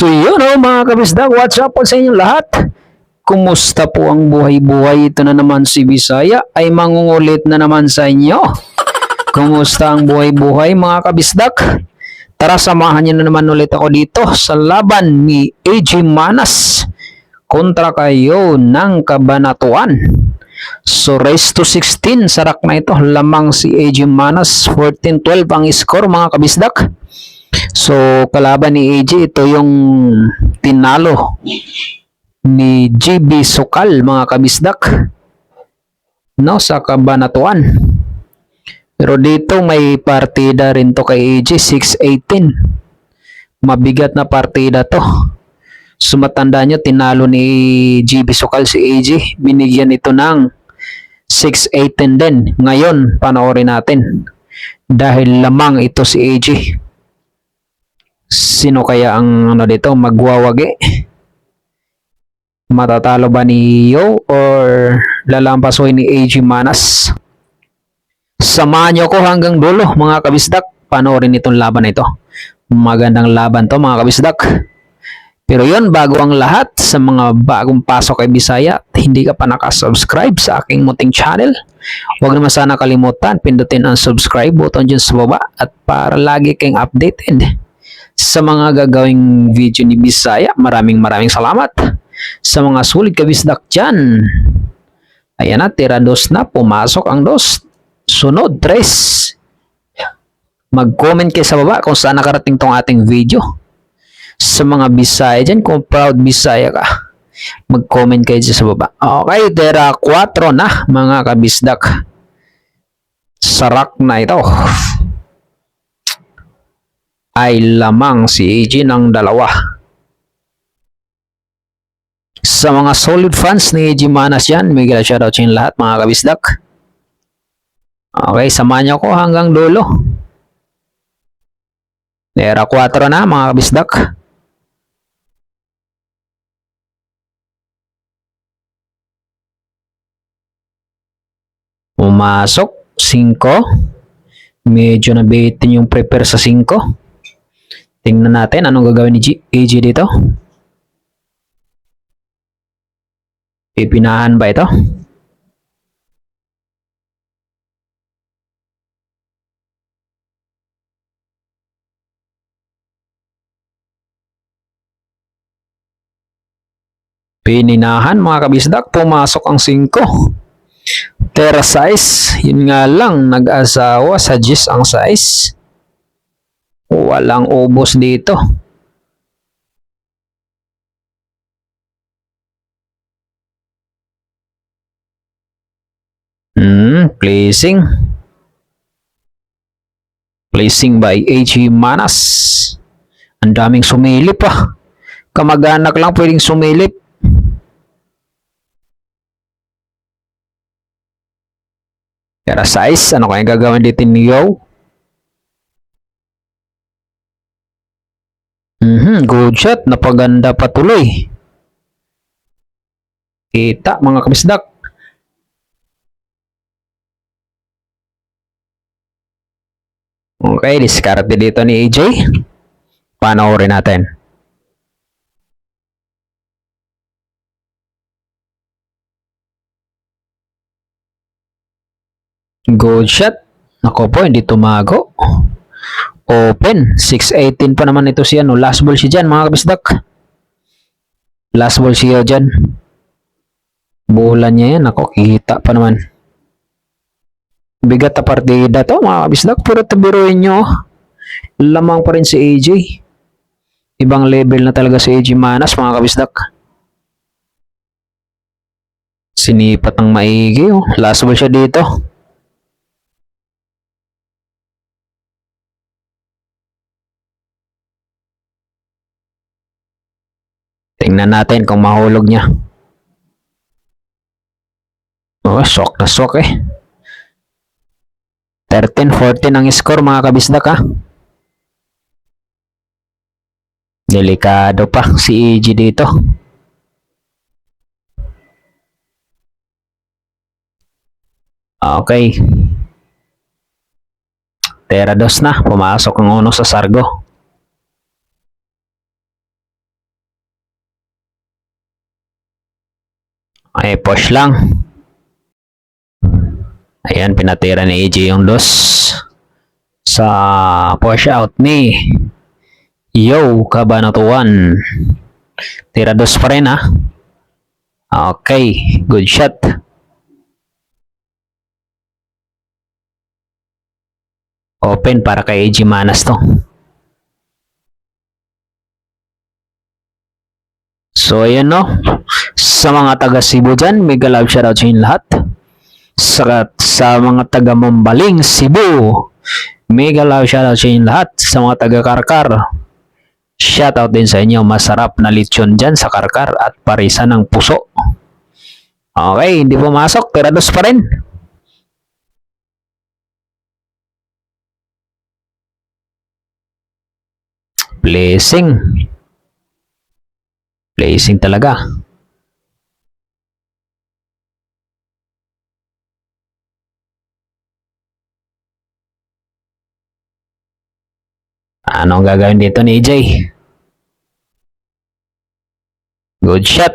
So yun mga kabisdak, what's up po sa inyong lahat? Kumusta po ang buhay-buhay? Ito na naman si Bisaya ay mangungulit na naman sa inyo. Kumusta ang buhay-buhay mga kabisdak? Tara samahan niyo na naman ulit ako dito sa laban ni AJ Manas kontra kayo ng Kabanatuan. So race to 16 sarak na ito, lamang si AJ Manas, 14-12 ang score mga kabisdak. So kalaban ni AJ, ito yung tinalo ni GB Sukal mga kabisdak, no, sa Kabanatuan. Pero dito may partida rin to kay AJ, 6-18. Mabigat na partida to. Sumatanda nyo, tinalo ni GB Sukal si AJ. Binigyan ito ng 6-18 din. Ngayon, panoorin natin. Dahil lamang ito si AJ. Sino kaya ang dito magwawagi? Matatalo ba ni Yo or lalampasuhin ni AJ Manas? Samahan nyo ko hanggang dulo mga kabisdak. Panoorin itong laban na ito. Magandang laban to mga kabisdak. Pero yun, bago ang lahat, sa mga bagong pasok kay Bisaya at hindi ka pa nakasubscribe sa aking munting channel, huwag naman sana kalimutan, pindutin ang subscribe button dyan sa baba at para lagi kayong updated sa mga gagawing video ni Bisaya. Maraming salamat sa mga sulit kabisdak dyan. Ayan na, tira dos na, pumasok ang dos. Sunod, 3. Mag-comment kayo sa baba kung saan nakarating tong ating video. Sa mga Bisaya dyan, kung proud Bisaya ka, mag-comment kayo dyan sa baba. Okay, tira 4 na mga kabisdak. Sarak na ito. Ay lamang si AJ ng 2. Sa mga solid fans ni AJ Manas yan, may shoutout sa inyo lahat mga kabisdak. Okay, samahan niyo ko hanggang dulo. Tira 4 na mga kabisdak. Pumasok 5. Medyo nabitin yung prepare sa 5. Tingnan natin anong gagawin ni AJ dito. Pipinahan ba ito? Pininahan mga kabisdak, pumasok ang 5. Tera size, yun nga lang, nag-asawa sa Gis ang size. Walang ubos dito. Placing. Placing by AJ Manas. Ang daming sumilip pa. Kamag-anak lang pwedeng sumilip. Tera size, ano kaya gagawin dito ni Yo? Good shot, napaganda patuloy. Kita mga kabisdak. Okay, diskarte dito ni AJ. Panoorin natin. Good shot. Ako po, hindi tumago. Open. 6-18 pa naman ito siya. No? Last ball siya dyan mga kabisdak. Last ball siya dyan. Bulan niya yan. Ako, kita pa naman. Bigat na partida to mga kabisdak. Pero tabiruin nyo. Lamang pa rin si AJ. Ibang level na talaga si AJ Manas mga kabisdak. Sinipat ng maigi. Oh. Last ball siya dito. Tingnan natin kung mahulog niya. Oh, sok na sok eh. 13-14 ang score mga kabisdak ha. Delikado pa si AJ dito. Okay. Tera dos na. Pumasok ang uno sa Sargo. Ay, push lang. Ayan, pinatira ni AJ yung dos sa push out ni Yo Kabanatuan. Tira dos pa rin, ha. Okay, good shot. Open para kay AJ Manas to. So, ayan, no. Sa mga taga Cebu dyan, mega love shoutout sa inyo lahat. Sa mga taga Mambaling, Cebu, mega love shoutout sa inyo lahat. Sa mga taga Karkar, shoutout din sa inyo. Masarap na lechon dyan sa Karkar at parisa ng puso. Okay, hindi pumasok. Tira dos pa rin. Blessing. Blessing talaga. Anong gagawin dito ni AJ? Good shot.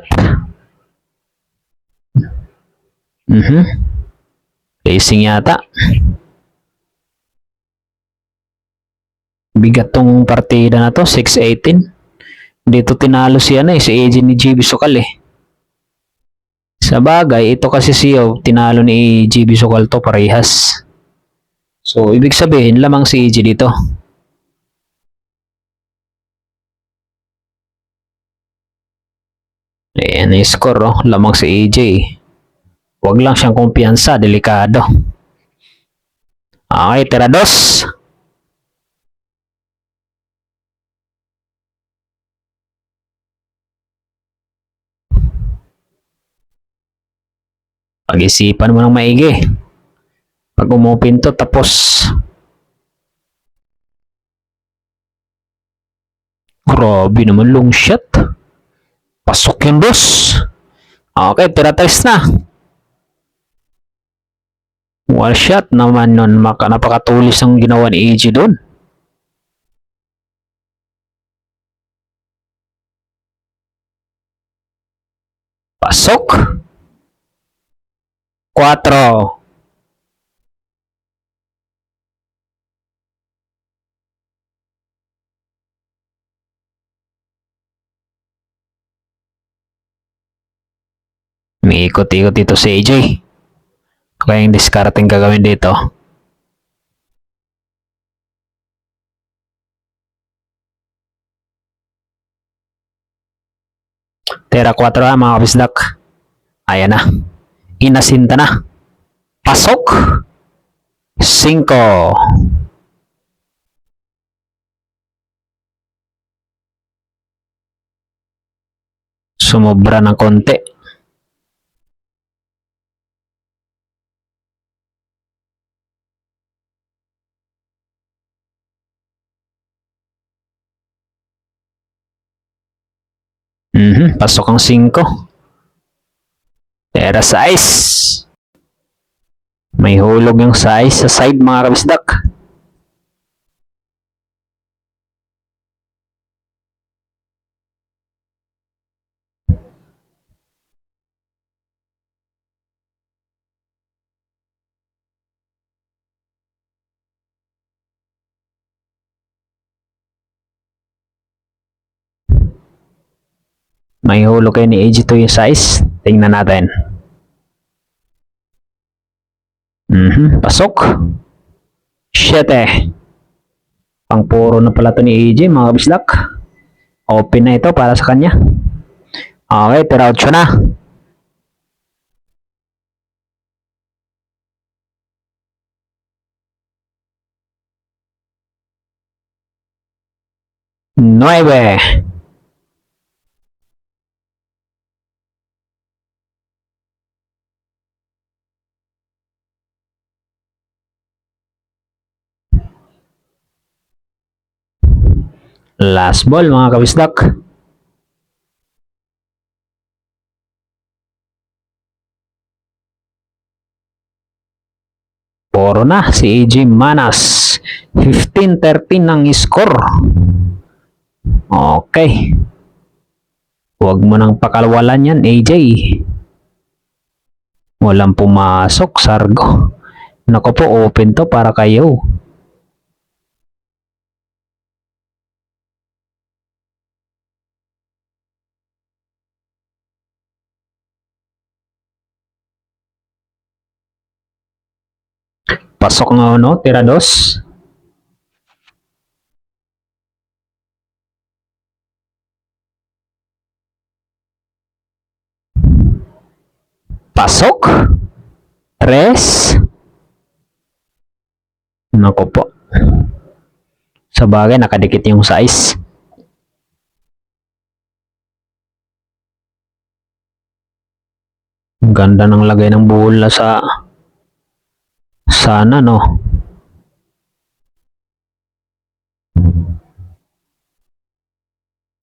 Blessing yata. Bigat tong partida na to, 6-18. Dito tinalo si si AJ ni GB Sokal eh. Sa bagay, ito kasi siyo, tinalo ni GB Sokal to parehas. So, ibig sabihin, lamang si AJ dito. Ayan yung score, oh. Lamang si AJ. Huwag lang siyang kumpiyansa, delikado. Okay, tira dos. Pag-isipan mo ng maigi. Pag umopin to, tapos. Grabe naman, long shot. Pasok yung dos. Okay, tira test na. One shot naman nun. Napakatulis ang ginawa ni AJ doon. Pasok. 4. May ikot-ikot dito si AJ. Kaya yung discarding gagawin dito. Tira 4 mga kabisdak. Ayan na. Inasinta na. Pasok. 5. Sumobra ng konti. Pasok ang 5. Tira size. May hulog yung size sa side mga kabisdak. May hulog kayo ni AJ to yung size. Tingnan natin. Pasok. 7. Pang puro na pala to ni AJ mga kabisdak. Open na ito para sa kanya. Okay, tira 8 na. Nueve. Last ball mga kabisdak. Puro na si AJ Manas. 15-13 ang score. Okay. Huwag mo nang pakalwalan yan, AJ. Walang pumasok, Sargo. Nako po, open to para kayo. Pasok nga ano, tira dos. Pasok. Tres. Nako po. Sa bagay, nakadikit yung size. Ang ganda ng lagay ng bola sa sana, no?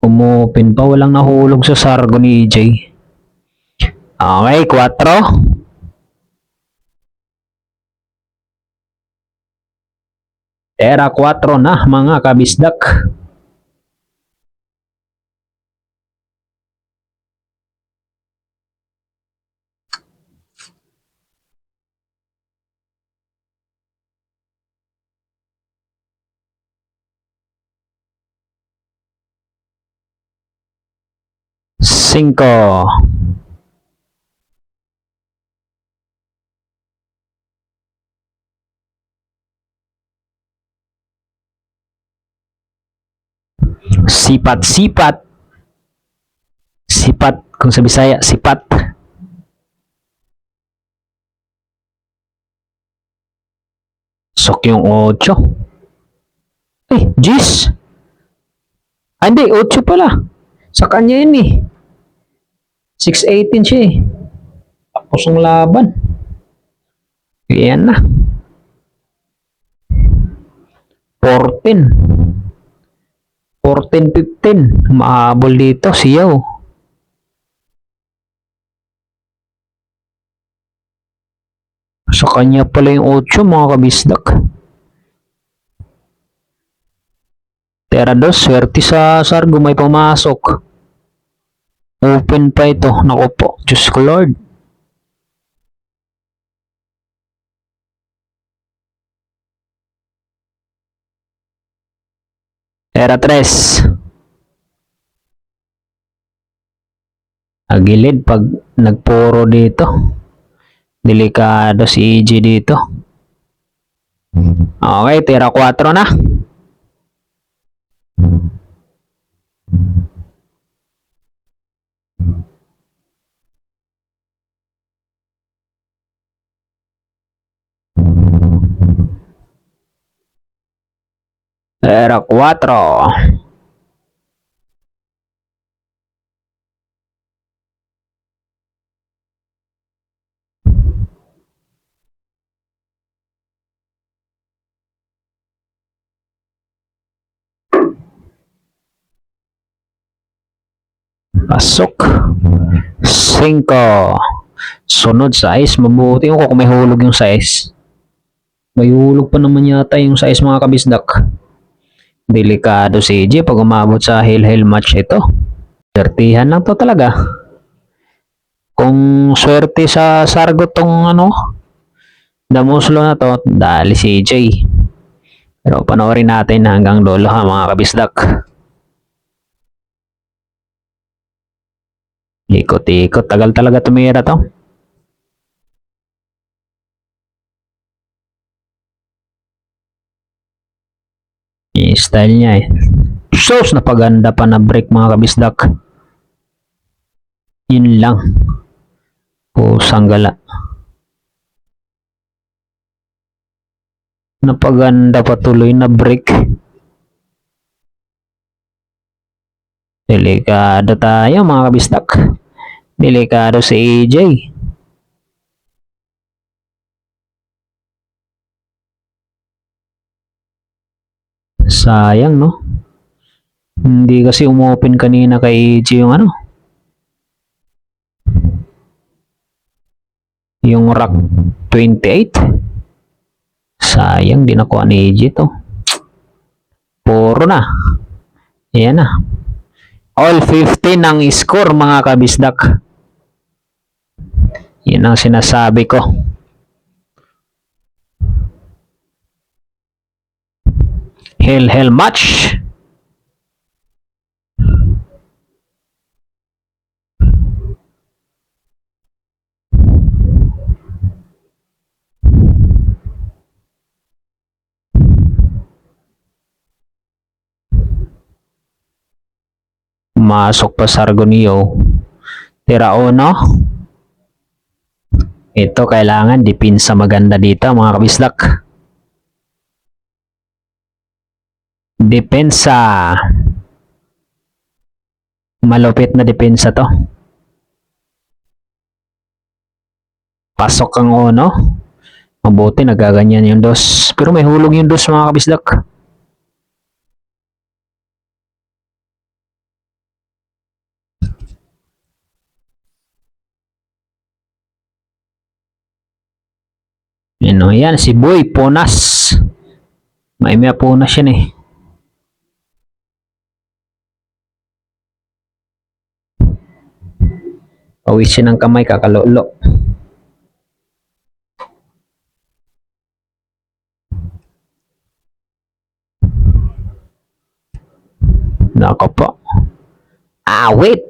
Umupin pa, walang nahulog sa Sargo ni EJ. Okay, 4. Tera 4 na mga kabisdak. Cinco. Sipat. Sipat kung sa Bisaya, sipat. Sok yung 8. Jis. Hindi, 8 pala. Sa kanya yun eh. 6-18 siya eh. Tapos ang laban. Yan na. 14. 14-15. Mahabol dito, siyaw. Sa kanya pala yung 8 mga kabisdak. Tera dos, swerte sa Sargo, may pumasok. Open pa ito. Naku po, Diyos ko Lord. Tera 3. Agilid pag nagpuro dito. Delikado si EJ dito. Okay, tera 4 na. Tera 4. Pasok. 5. Sunod size. Mabuti yung kung may hulog yung size. May hulog pa naman yata yung size mga kabisdak. Delikado si EJ pag umabot sa hill-hill match ito. Swertihan lang to talaga. Kung swerte sa Sargo tong damuslo na to, dali si EJ. Pero panoorin natin hanggang dulo ha mga kabisdak. Ikot-ikot. Tagal talaga tumira to. Yung style niya eh. Sos, napaganda pa na break mga kabisdak. Yun lang. Pusang gala. Napaganda pa tuloy na break. Delikado tayo mga kabisdak. Delikado si EJ. Sayang no. Hindi kasi umopen kanina kay EJ yung yung rack 28. Sayang, di nakuha ni EJ to. Puro na. Ayan na. All 15 ang score mga kabisdak. Yan Yan ang sinasabi ko. Hell match. Masok pa Sargonio. Tira uno. Ito kailangan depensa maganda dito mga kabislak. Depensa. Malupit na depensa to. Pasok ang uno. Mabuti nagaganyan yung dos. Pero may hulog yung dos mga kabislak. Yan si Boy Ponas. May Ponas yan eh. Pawisin ng kamay kakalolo. Nako po. Wait.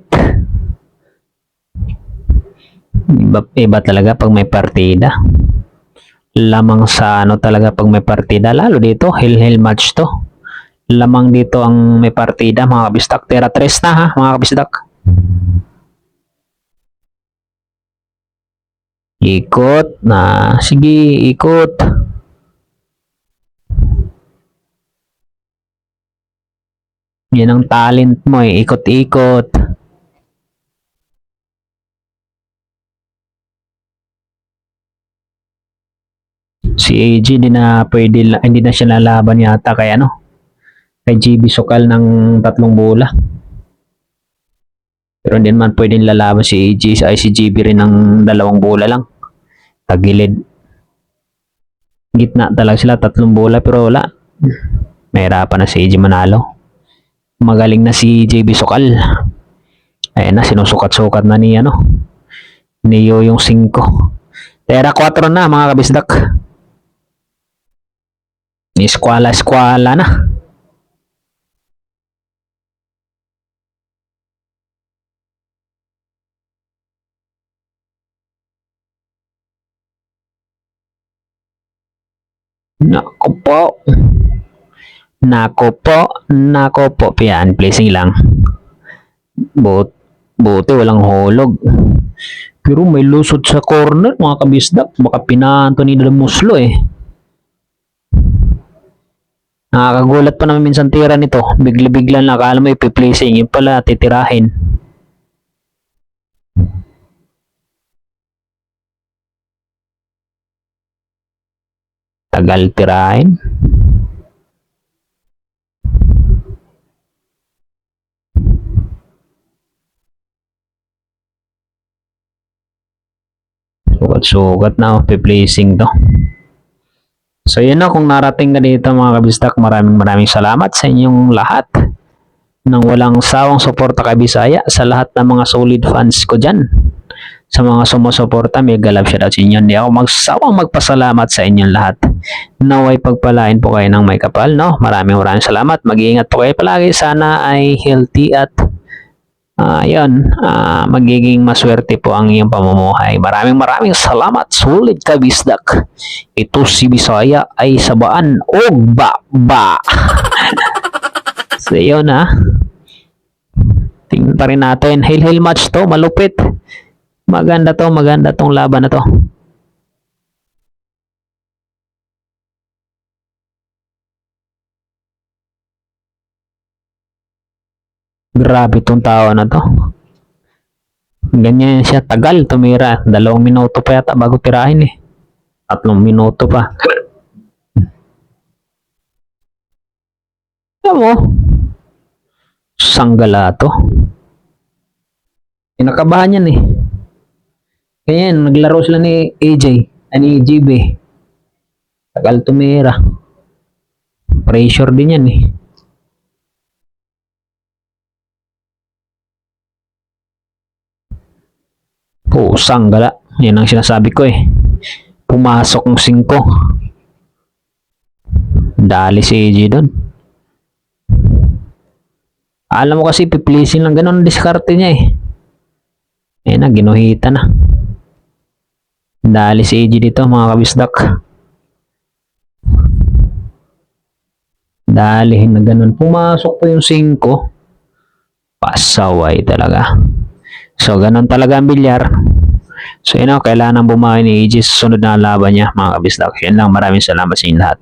Iba talaga pag may partida. Lamang sa ano talaga pag may partida. Lalo dito, hell match to. Lamang dito ang may partida mga kabistak. Tera 3 na ha mga kabistak. Ikot na. Sige, ikot. Yan ang talent mo eh. Ikot-ikot. Si AG hindi na siya lalaban yata kay kay GB Sokal ng 3 bola. Pero hindi naman pwedeng lalaban si AG ay si GB rin ng 2 bola lang. Tagilid. Gitna talaga sila 3 bola pero wala. Mahirapan na si AG manalo. Magaling na si JB Sokal. Ayan na, sinusukat-sukat na ni yung 5. Tera 4 na mga kabisdak. Eskwala na. Nako po. Yan, placing lang. Buti walang hulog. Pero may lusot sa corner mga kabisdak. Baka pinaanto ni Muslo eh. Nakakagulat pa naman minsan tira nito. Bigla-bigla lang. Akala mo ipi-placing. Yung pala titirahin. Tagal tirahin. Sugat na ipi-placing to. So yun na, kung narating ka dito mga kabistak, maraming salamat sa inyong lahat ng walang sawang suporta kay Bisaya, sa lahat ng mga solid fans ko dyan, sa mga sumusuporta, mega love shoutout sa inyo. Hindi ako magsawang magpasalamat sa inyong lahat. Naway pagpalain po kayo ng may kapal, no? Maraming salamat. Mag-iingat po kayo palagi. Sana ay healthy at magiging maswerte po ang iyong pamumuhay. Maraming salamat. Solid ka bisdak. Ito si Bisaya ay sabaan o ba. So yun tingnan pa rin natin. Hell match to. Malupit. Maganda tong laban na to. Grabe tong tao na to. Ganyan siya, tagal tumira. 2 minuto pa yata bago tirahin eh. 3 minuto pa. Alam mo, sanggala to. Inakabahan yan eh. Ganyan, naglaro sila ni AJ, ni GB. Tagal tumira. Pressure din yan eh. Sanggala. Yan ang sinasabi ko eh. Pumasok ng 5. Dali si AJ doon. Alam mo kasi pipleasing lang ganun ang diskarte niya eh. Ayun na, ginuhita na. Dali si AJ dito mga kabisdak. Dalihin na ganun. Pumasok po yung 5. Pasaway talaga. So, ganun talaga ang bilyar. So, yun o, kailangan bumawi ni AJ sa sunod na laban niya, mga kabisdak. Yan lang, maraming salamat sa inyo lahat.